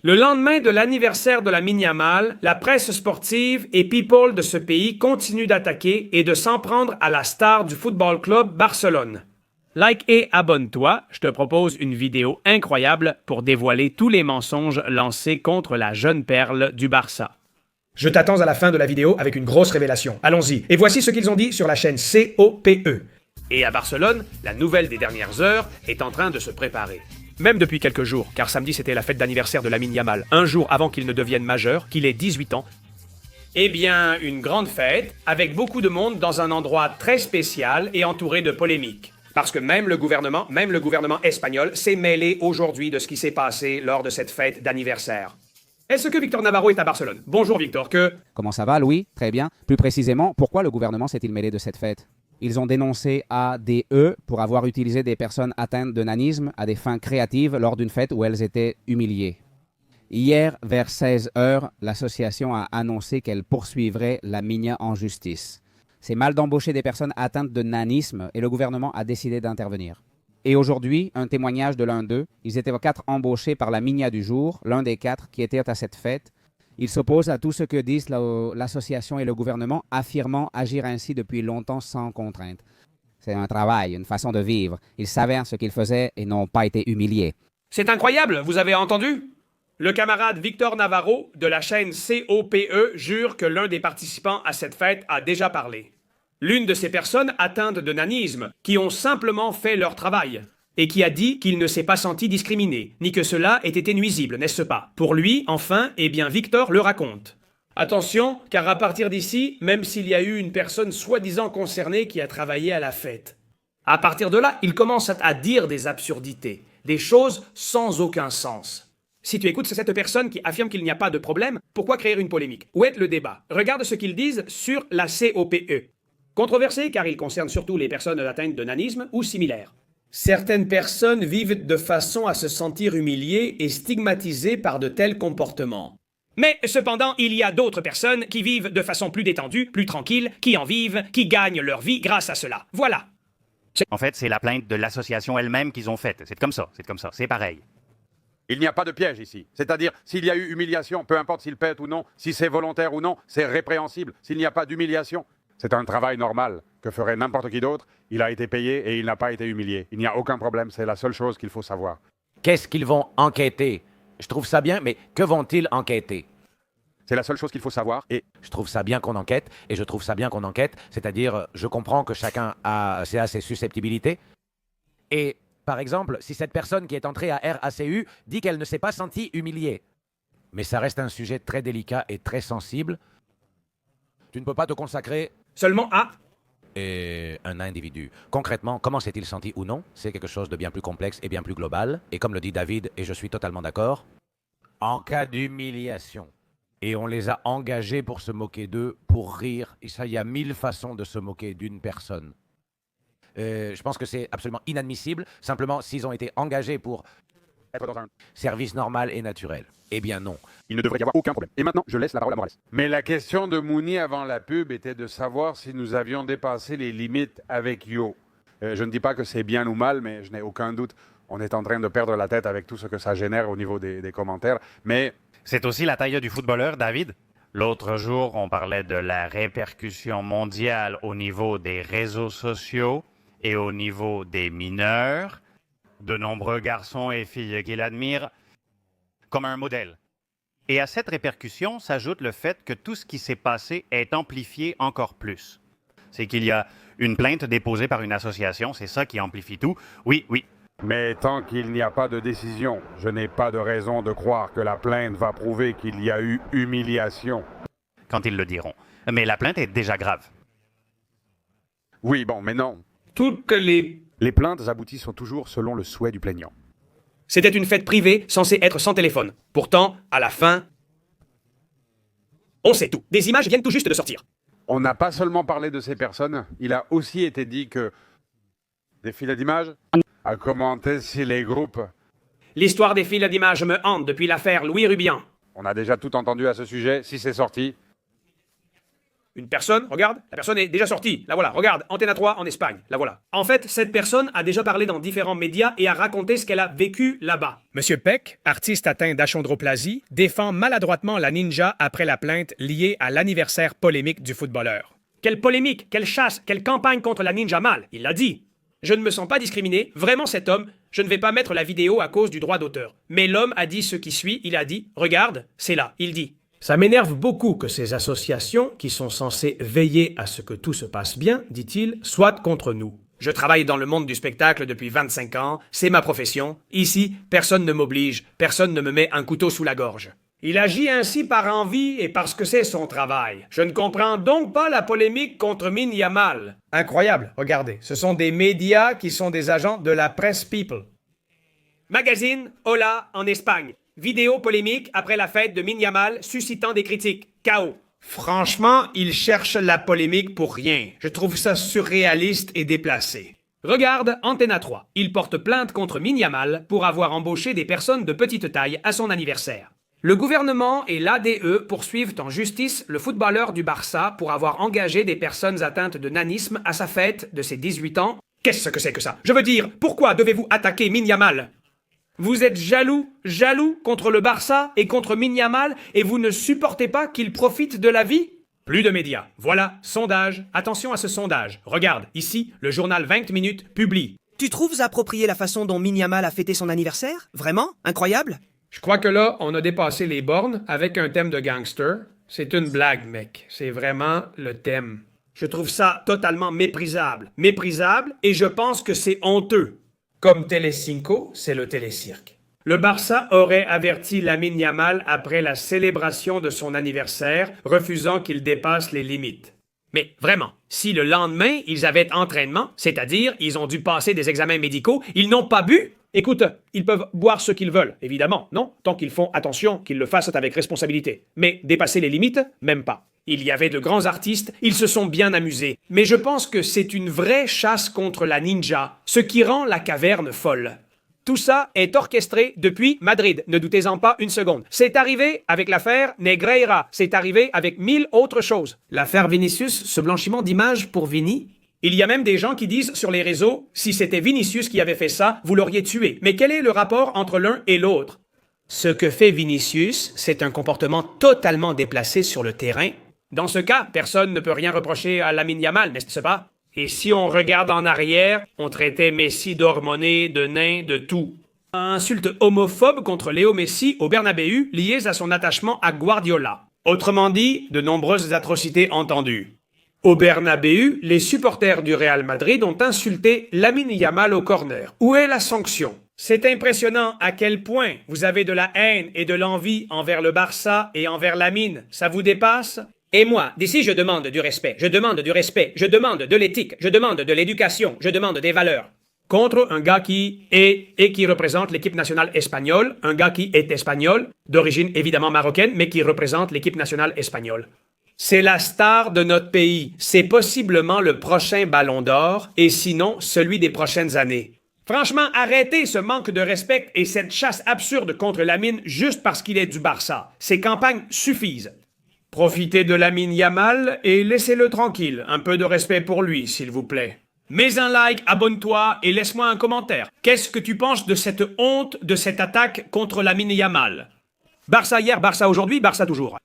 Le lendemain de l'anniversaire de Lamine Yamal, la presse sportive et people de ce pays continuent d'attaquer et de s'en prendre à la star du Football Club Barcelone. Like et abonne-toi, je te propose une vidéo incroyable pour dévoiler tous les mensonges lancés contre la jeune perle du Barça. Je t'attends à la fin de la vidéo avec une grosse révélation. Allons-y. Et voici ce qu'ils ont dit sur la chaîne COPE. Et à Barcelone, la nouvelle des dernières heures est en train de se préparer. Même depuis quelques jours, car samedi c'était la fête d'anniversaire de Lamine Yamal, un jour avant qu'il ne devienne majeur, qu'il ait 18 ans. Eh bien, une grande fête, avec beaucoup de monde dans un endroit très spécial et entouré de polémiques. Parce que même le gouvernement espagnol s'est mêlé aujourd'hui de ce qui s'est passé lors de cette fête d'anniversaire. Est-ce que Victor Navarro est à Barcelone? Bonjour Victor, Comment ça va, Louis? Très bien. Plus précisément, pourquoi le gouvernement s'est-il mêlé de cette fête? Ils ont dénoncé ADE pour avoir utilisé des personnes atteintes de nanisme à des fins créatives lors d'une fête où elles étaient humiliées. Hier, vers 16 heures, l'association a annoncé qu'elle poursuivrait la Minya en justice. C'est mal d'embaucher des personnes atteintes de nanisme et le gouvernement a décidé d'intervenir. Et aujourd'hui, un témoignage de l'un d'eux. Ils étaient 4 embauchés par la Minya du jour, l'un des 4 qui était à cette fête. Ils s'opposent à tout ce que disent l'association et le gouvernement, affirmant agir ainsi depuis longtemps sans contrainte. C'est un travail, une façon de vivre. Ils savaient ce qu'ils faisaient et n'ont pas été humiliés. C'est incroyable, vous avez entendu? Le camarade Victor Navarro de la chaîne COPE jure que l'un des participants à cette fête a déjà parlé. L'une de ces personnes atteintes de nanisme, qui ont simplement fait leur travail, et qui a dit qu'il ne s'est pas senti discriminé, ni que cela ait été nuisible, n'est-ce pas? Pour lui, enfin, eh bien Victor le raconte. Attention, car à partir d'ici, même s'il y a eu une personne soi-disant concernée qui a travaillé à la fête, à partir de là, il commence à dire des absurdités, des choses sans aucun sens. Si tu écoutes cette personne qui affirme qu'il n'y a pas de problème, pourquoi créer une polémique? Où est le débat? Regarde ce qu'ils disent sur la COPE. Controversé car il concerne surtout les personnes atteintes de nanisme ou similaires. Certaines personnes vivent de façon à se sentir humiliées et stigmatisées par de tels comportements. Mais cependant, il y a d'autres personnes qui vivent de façon plus détendue, plus tranquille, qui en vivent, qui gagnent leur vie grâce à cela. Voilà. En fait, c'est la plainte de l'association elle-même qu'ils ont faite. C'est comme ça, c'est pareil. Il n'y a pas de piège ici. C'est-à-dire, s'il y a eu humiliation, peu importe s'il pète ou non, si c'est volontaire ou non, c'est répréhensible. S'il n'y a pas d'humiliation, c'est un travail normal que ferait n'importe qui d'autre. Il a été payé et il n'a pas été humilié. Il n'y a aucun problème, c'est la seule chose qu'il faut savoir. Qu'est-ce qu'ils vont enquêter? Je trouve ça bien, mais que vont-ils enquêter? C'est la seule chose qu'il faut savoir et Je trouve ça bien qu'on enquête, et je trouve ça bien qu'on enquête, c'est-à-dire, je comprends que chacun a ses susceptibilités. Et, par exemple, si cette personne qui est entrée à RACU dit qu'elle ne s'est pas sentie humiliée, mais ça reste un sujet très délicat et très sensible, tu ne peux pas te consacrer Seulement à... et un individu. Concrètement, comment s'est-il senti ou non? C'est quelque chose de bien plus complexe et bien plus global. Et comme le dit David, et je suis totalement d'accord, en cas d'humiliation, et on les a engagés pour se moquer d'eux, pour rire, et ça, il y a 1000 façons de se moquer d'une personne. Je pense que c'est absolument inadmissible, simplement s'ils ont été engagés pour être dans un service normal et naturel. Eh bien non. il ne devrait y avoir aucun problème. Et maintenant, je laisse la parole à Morales. Mais la question de Mouni avant la pub était de savoir si nous avions dépassé les limites avec Yo. Je ne dis pas que c'est bien ou mal, mais je n'ai aucun doute. On est en train de perdre la tête avec tout ce que ça génère au niveau des commentaires. Mais C'est aussi la taille du footballeur, David. L'autre jour, on parlait de la répercussion mondiale au niveau des réseaux sociaux et au niveau des mineurs. De nombreux garçons et filles qui l'admirent comme un modèle. Et à cette répercussion s'ajoute le fait que tout ce qui s'est passé est amplifié encore plus. C'est qu'il y a une plainte déposée par une association, c'est ça qui amplifie tout. Oui, Mais tant qu'il n'y a pas de décision, je n'ai pas de raison de croire que la plainte va prouver qu'il y a eu humiliation. quand ils le diront. Mais la plainte est déjà grave. Oui, bon, mais non. Toutes les... Les plaintes aboutissent toujours selon le souhait du plaignant. C'était une fête privée censée être sans téléphone. Pourtant, à la fin... On sait tout. Des images viennent tout juste de sortir. On n'a pas seulement parlé de ces personnes, il a aussi été dit que des filets d'images a commenté si les groupes. L'histoire des fils d'images me hante depuis l'affaire Louis Rubian. On a déjà tout entendu à ce sujet, si c'est sorti. Une personne, regarde, la personne est déjà sortie. La voilà, regarde, Antena 3 en Espagne, la voilà. En fait, cette personne a déjà parlé dans différents médias et a raconté ce qu'elle a vécu là-bas. Monsieur Peck, artiste atteint d'achondroplasie, défend maladroitement la ninja après la plainte liée à l'anniversaire polémique du footballeur. Quelle polémique, quelle chasse, quelle campagne contre la ninja mal, il l'a dit. Je ne me sens pas discriminé, vraiment cet homme, je ne vais pas mettre la vidéo à cause du droit d'auteur. Mais l'homme a dit ce qui suit, il a dit, regarde, c'est là, il dit. Ça m'énerve beaucoup que ces associations, qui sont censées veiller à ce que tout se passe bien, dit-il, soient contre nous. Je travaille dans le monde du spectacle depuis 25 ans, c'est ma profession. Ici, personne ne m'oblige, personne ne me met un couteau sous la gorge. Il agit ainsi par envie et parce que c'est son travail. Je ne comprends donc pas la polémique contre Min Yamal. Incroyable, regardez, ce sont des médias qui sont des agents de la presse people. Magazine Hola en Espagne. Vidéo polémique après la fête de Min Yamal suscitant des critiques. Chaos. Franchement, il cherche la polémique pour rien. Je trouve ça surréaliste et déplacé. Regarde Antena 3. Il porte plainte contre Min Yamal pour avoir embauché des personnes de petite taille à son anniversaire. Le gouvernement et l'ADE poursuivent en justice le footballeur du Barça pour avoir engagé des personnes atteintes de nanisme à sa fête de ses 18 ans. Qu'est-ce que c'est que ça? Je veux dire, pourquoi devez-vous attaquer Min Yamal? Vous êtes jaloux contre le Barça et contre Min Yamal et vous ne supportez pas qu'il profite de la vie? Plus de médias. Voilà, sondage. Attention à ce sondage. Regarde, ici, le journal 20 minutes publie. Tu trouves approprié la façon dont Min Yamal a fêté son anniversaire? Vraiment? Incroyable? Je crois que là, on a dépassé les bornes avec un thème de gangster. C'est une blague, mec. C'est vraiment le thème. Je trouve ça totalement méprisable. Méprisable et je pense que c'est honteux. Comme Telecinco, c'est le télécirque. Le Barça aurait averti Lamine Yamal après la célébration de son anniversaire, refusant qu'il dépasse les limites. Mais vraiment, si le lendemain, ils avaient entraînement, c'est-à-dire ils ont dû passer des examens médicaux, ils n'ont pas bu, écoute, ils peuvent boire ce qu'ils veulent, évidemment, non? Tant qu'ils font attention, qu'ils le fassent avec responsabilité. Mais dépasser les limites, même pas. Il y avait de grands artistes, ils se sont bien amusés. Mais je pense que c'est une vraie chasse contre la ninja, ce qui rend la caverne folle. Tout ça est orchestré depuis Madrid, ne doutez-en pas une seconde. C'est arrivé avec l'affaire Negreira, c'est arrivé avec 1000 autres choses. L'affaire Vinicius, ce blanchiment d'images pour Vini. Il y a même des gens qui disent sur les réseaux, si c'était Vinicius qui avait fait ça, vous l'auriez tué. Mais quel est le rapport entre l'un et l'autre? Ce que fait Vinicius, c'est un comportement totalement déplacé sur le terrain. Dans ce cas, personne ne peut rien reprocher à Lamine Yamal, n'est-ce pas? Et si on regarde en arrière, on traitait Messi d'hormoné, de nain, de tout. Insulte homophobe contre Léo Messi au Bernabéu liées à son attachement à Guardiola. Autrement dit, de nombreuses atrocités entendues. Au Bernabéu, les supporters du Real Madrid ont insulté Lamine Yamal au corner. Où est la sanction? C'est impressionnant à quel point vous avez de la haine et de l'envie envers le Barça et envers Lamine. Ça vous dépasse? Et moi, d'ici je demande du respect, je demande du respect, je demande de l'éthique, je demande de l'éducation, je demande des valeurs. Contre un gars qui est et qui représente l'équipe nationale espagnole, un gars qui est espagnol, d'origine évidemment marocaine, mais qui représente l'équipe nationale espagnole. C'est la star de notre pays, c'est possiblement le prochain Ballon d'Or, et sinon celui des prochaines années. Franchement, arrêtez ce manque de respect et cette chasse absurde contre Lamine juste parce qu'il est du Barça. Ces campagnes suffisent. Profitez de Lamine Yamal et laissez-le tranquille. Un peu de respect pour lui, s'il vous plaît. Mets un like, abonne-toi et laisse-moi un commentaire. Qu'est-ce que tu penses de cette honte, de cette attaque contre Lamine Yamal? Barça hier, Barça aujourd'hui, Barça toujours.